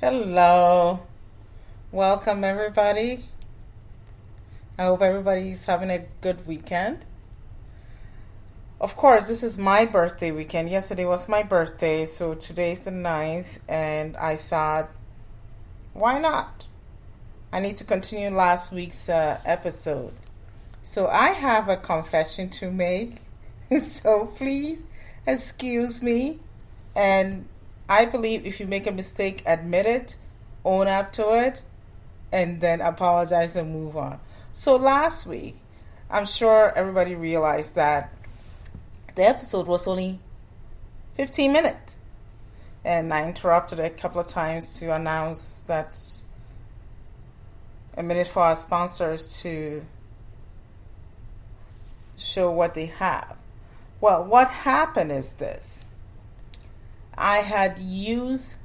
Hello. Welcome, everybody. I hope everybody's having a good weekend. Of course, this is my birthday weekend. Yesterday was my birthday, so today's the 9th, and I thought, why not? I need to continue last week's episode. So I have a confession to make, so please excuse me. And I believe if you make a mistake, admit it, own up to it, and then apologize and move on. So last week, I'm sure everybody realized that the episode was only 15 minutes. And I interrupted a couple of times to announce that a minute for our sponsors to show what they have. Well, what happened is this. I had used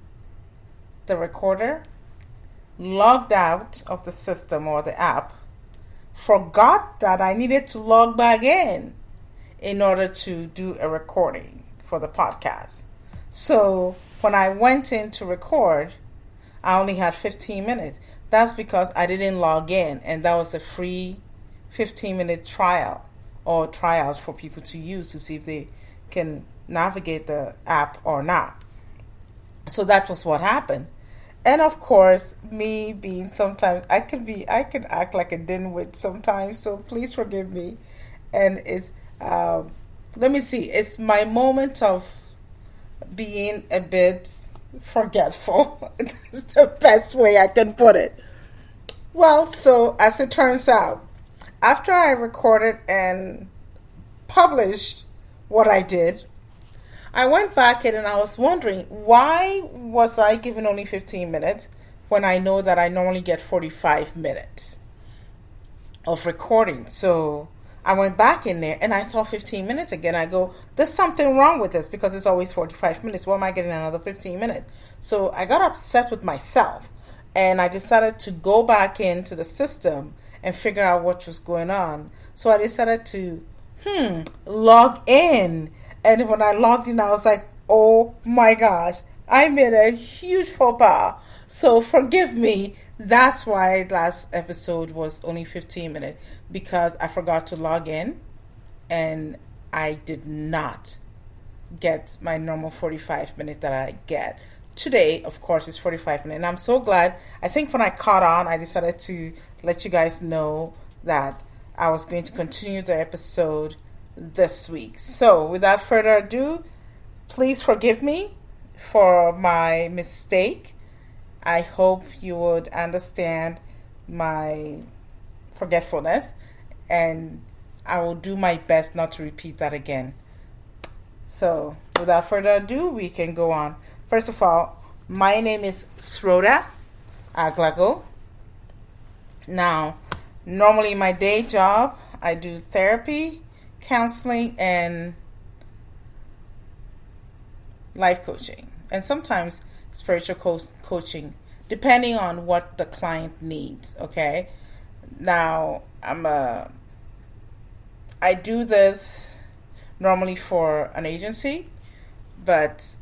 the recorder, logged out of the system or the app, forgot that I needed to log back in order to do a recording for the podcast. So when I went in to record, I only had 15 minutes. That's because I didn't log in, and that was a free 15-minute trial or tryout for people to use to see if they can navigate the app or not. So that was what happened. And of course, me being sometimes I can act like a dimwit sometimes, so please forgive me. And it's let me see, it's my moment of being a bit forgetful. That's the best way I can put it. Well, so as it turns out, after I recorded and published what I did, I went back in and I was wondering, why was I given only 15 minutes when I know that I normally get 45 minutes of recording? So I went back in there and I saw 15 minutes again. I go, there's something wrong with this because it's always 45 minutes. Why am I getting another 15 minutes? So I got upset with myself and I decided to go back into the system and figure out what was going on. So I decided to log in. And when I logged in, I was like, oh my gosh, I made a huge faux pas. So forgive me. That's why last episode was only 15 minutes, because I forgot to log in and I did not get my normal 45 minutes that I get. Today, of course, is 45 minutes. And I'm so glad. I think when I caught on, I decided to let you guys know that I was going to continue the episode this week. So without further ado, please forgive me for my mistake. I hope you would understand my forgetfulness, and I will do my best not to repeat that again. So without further ado, we can go on. First of all, my name is Sroda Aglago. Now, normally my day job, I do therapy, counseling, and life coaching, and sometimes spiritual coaching, depending on what the client needs. Okay, now I do this normally for an agency, but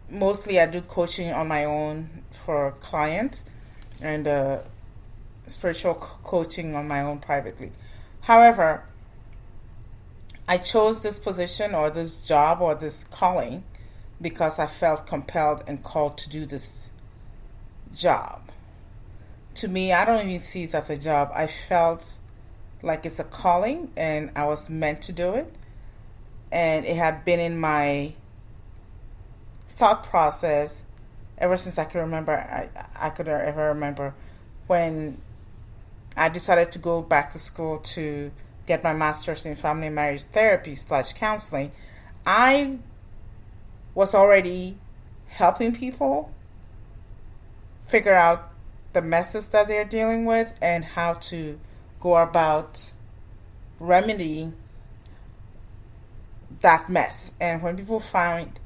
mostly I do coaching on my own for a client, and spiritual coaching on my own privately. However, I chose this position or this job or this calling because I felt compelled and called to do this job. To me, I don't even see it as a job. I felt like it's a calling and I was meant to do it. And it had been in my thought process ever since I could remember. I could ever remember when I decided to go back to school to get my master's in family and marriage therapy / counseling. I was already helping people figure out the messes that they're dealing with and how to go about remedying that mess. And when people find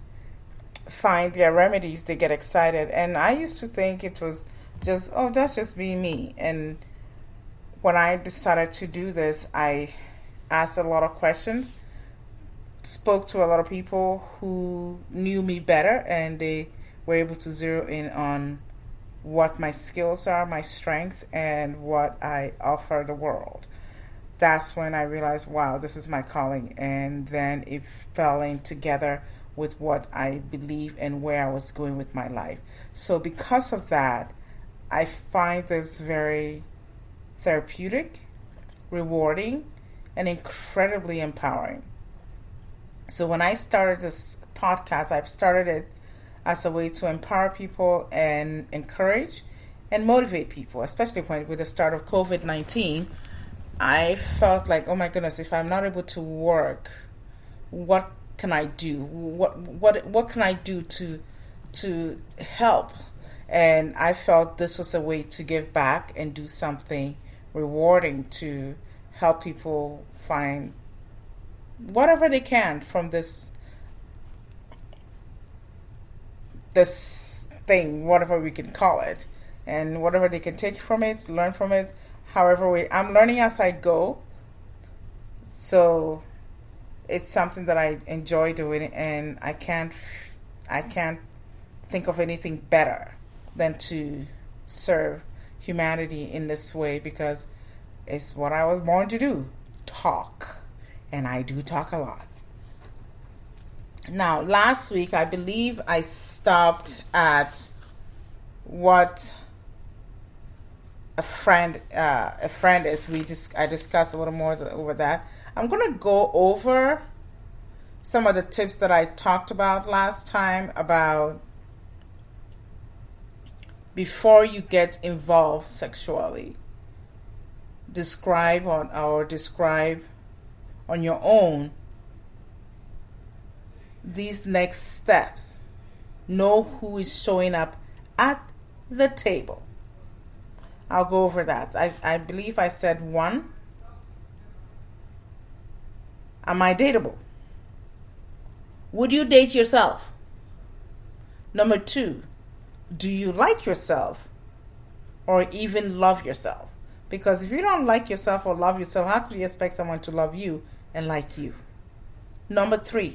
their remedies, they get excited. And I used to think it was just, oh, that's just being me. And when I decided to do this, I asked a lot of questions, spoke to a lot of people who knew me better, and they were able to zero in on what my skills are, my strength, and what I offer the world. That's when I realized, wow, this is my calling. And then it fell in together with what I believe and where I was going with my life. So because of that, I find this very therapeutic, rewarding, and incredibly empowering. So when I started this podcast, I've started it as a way to empower people and encourage and motivate people, especially with the start of COVID-19. I felt like, oh my goodness, if I'm not able to work, what can I do? What can I do to help? And I felt this was a way to give back and do something rewarding to help people find whatever they can from this thing, whatever we can call it, and whatever they can take from it, learn from it. However, I'm learning as I go, so it's something that I enjoy doing, and I can't think of anything better than to serve humanity in this way, because it's what I was born to do, talk, and I do talk a lot. Now, last week, I believe I stopped at what a friend is. I discussed a little more over that. I'm going to go over some of the tips that I talked about last time about before you get involved sexually. Describe on your own these next steps. Know who is showing up at the table. I'll go over that. I believe I said 1. Am I dateable? Would you date yourself? Number 2, do you like yourself or even love yourself? Because if you don't like yourself or love yourself, how could you expect someone to love you and like you? Number 3,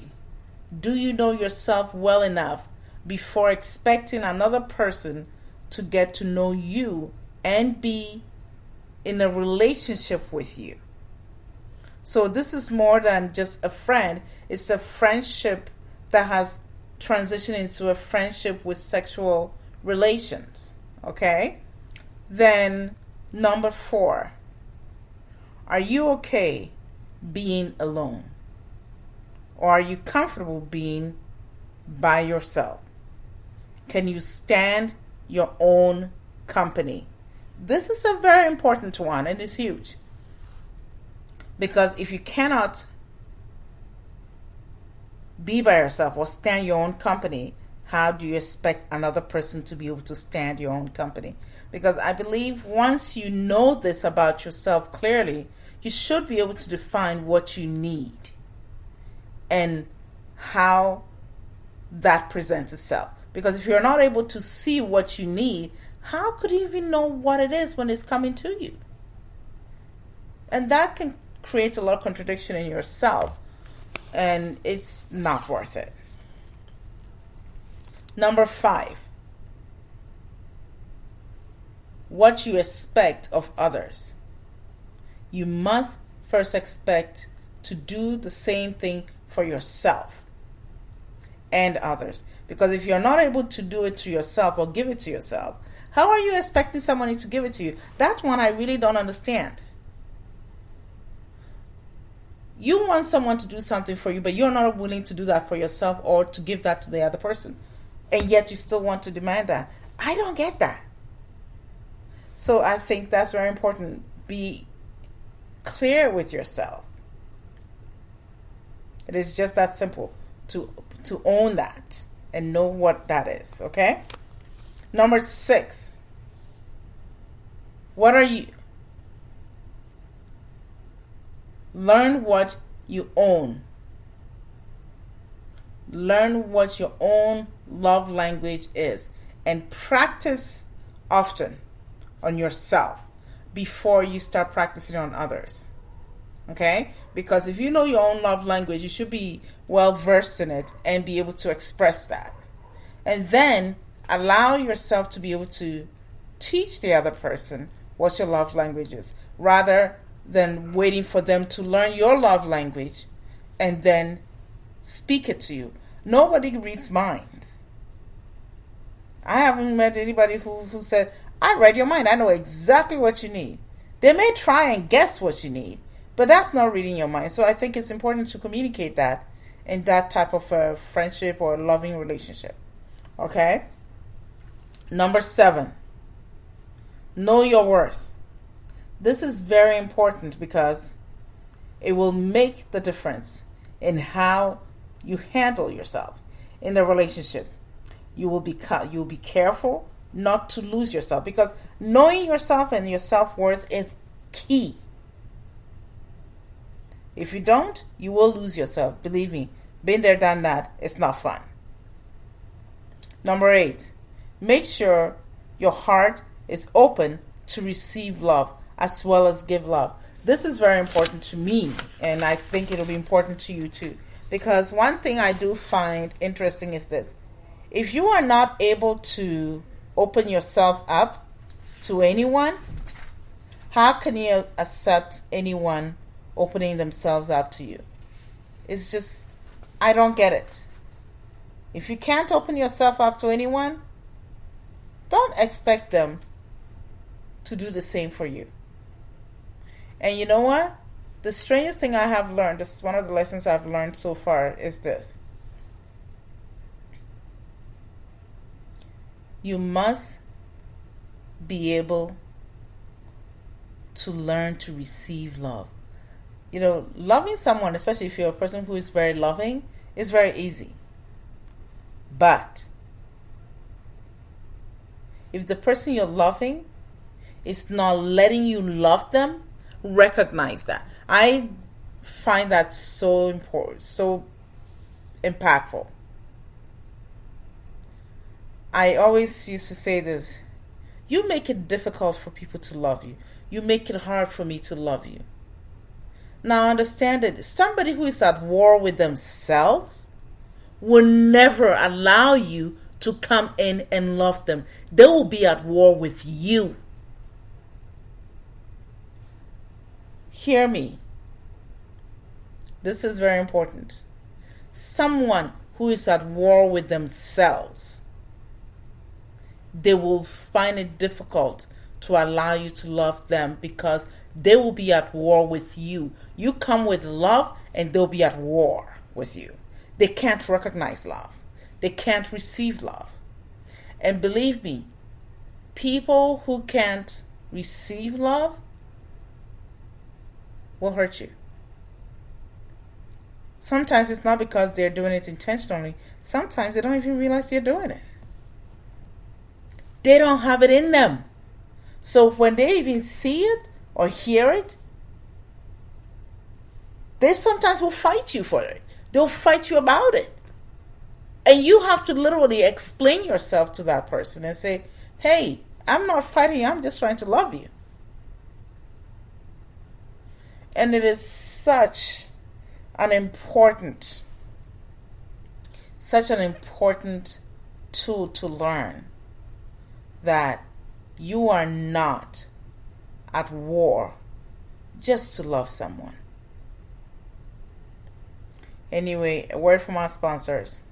do you know yourself well enough before expecting another person to get to know you and be in a relationship with you? So this is more than just a friend. It's a friendship that has transitioned into a friendship with sexual relations. Okay? Then number 4, are you okay being alone? Or are you comfortable being by yourself? Can you stand your own company? This is a very important one, and it's huge. Because if you cannot be by yourself or stand your own company, how do you expect another person to be able to stand your own company? Because I believe once you know this about yourself clearly, you should be able to define what you need and how that presents itself. Because if you're not able to see what you need, how could you even know what it is when it's coming to you? And that can create a lot of contradiction in yourself, and it's not worth it. Number 5, what you expect of others. You must first expect to do the same thing for yourself and others. Because if you're not able to do it to yourself or give it to yourself, how are you expecting somebody to give it to you? That one I really don't understand. You want someone to do something for you, but you're not willing to do that for yourself or to give that to the other person. And yet you still want to demand that. I don't get that. So I think that's very important. Be clear with yourself. It is just that simple to own that and know what that is, okay? Number 6. What are you? Learn what you own. Learn what your own love language is and practice often on yourself before you start practicing on others. Okay? Because if you know your own love language, you should be well versed in it and be able to express that. And then allow yourself to be able to teach the other person what your love language is, rather than waiting for them to learn your love language and then speak it to you. Nobody reads minds. I haven't met anybody who said, I read your mind. I know exactly what you need. They may try and guess what you need, but that's not reading your mind. So I think it's important to communicate that in that type of a friendship or loving relationship. Okay? Number 7, know your worth. This is very important because it will make the difference in how you handle yourself in the relationship. You'll be careful not to lose yourself, because knowing yourself and your self-worth is key. If you don't, you will lose yourself. Believe me, been there, done that. It's not fun. Number 8, make sure your heart is open to receive love as well as give love. This is very important to me, and I think it'll be important to you too. Because one thing I do find interesting is this. If you are not able to open yourself up to anyone, how can you accept anyone opening themselves up to you? It's just, I don't get it. If you can't open yourself up to anyone, don't expect them to do the same for you. And you know what? The strangest thing I have learned, this is one of the lessons I've learned so far, is this. You must be able to learn to receive love. You know, loving someone, especially if you're a person who is very loving, is very easy. But if the person you're loving is not letting you love them, recognize that. I find that so important, so impactful. I always used to say this: you make it difficult for people to love you. You make it hard for me to love you. Now understand it. Somebody who is at war with themselves will never allow you to come in and love them. They will be at war with you. Hear me. This is very important. Someone who is at war with themselves, they will find it difficult to allow you to love them because they will be at war with you. You come with love and they'll be at war with you. They can't recognize love. They can't receive love. And believe me, people who can't receive love will hurt you. Sometimes it's not because they're doing it intentionally. Sometimes they don't even realize they're doing it. They don't have it in them. So when they even see it or hear it, they sometimes will fight you for it. They'll fight you about it. And you have to literally explain yourself to that person and say, hey, I'm not fighting you, I'm just trying to love you. And it is such an important tool to learn that you are not at war just to love someone. Anyway, a word from our sponsors.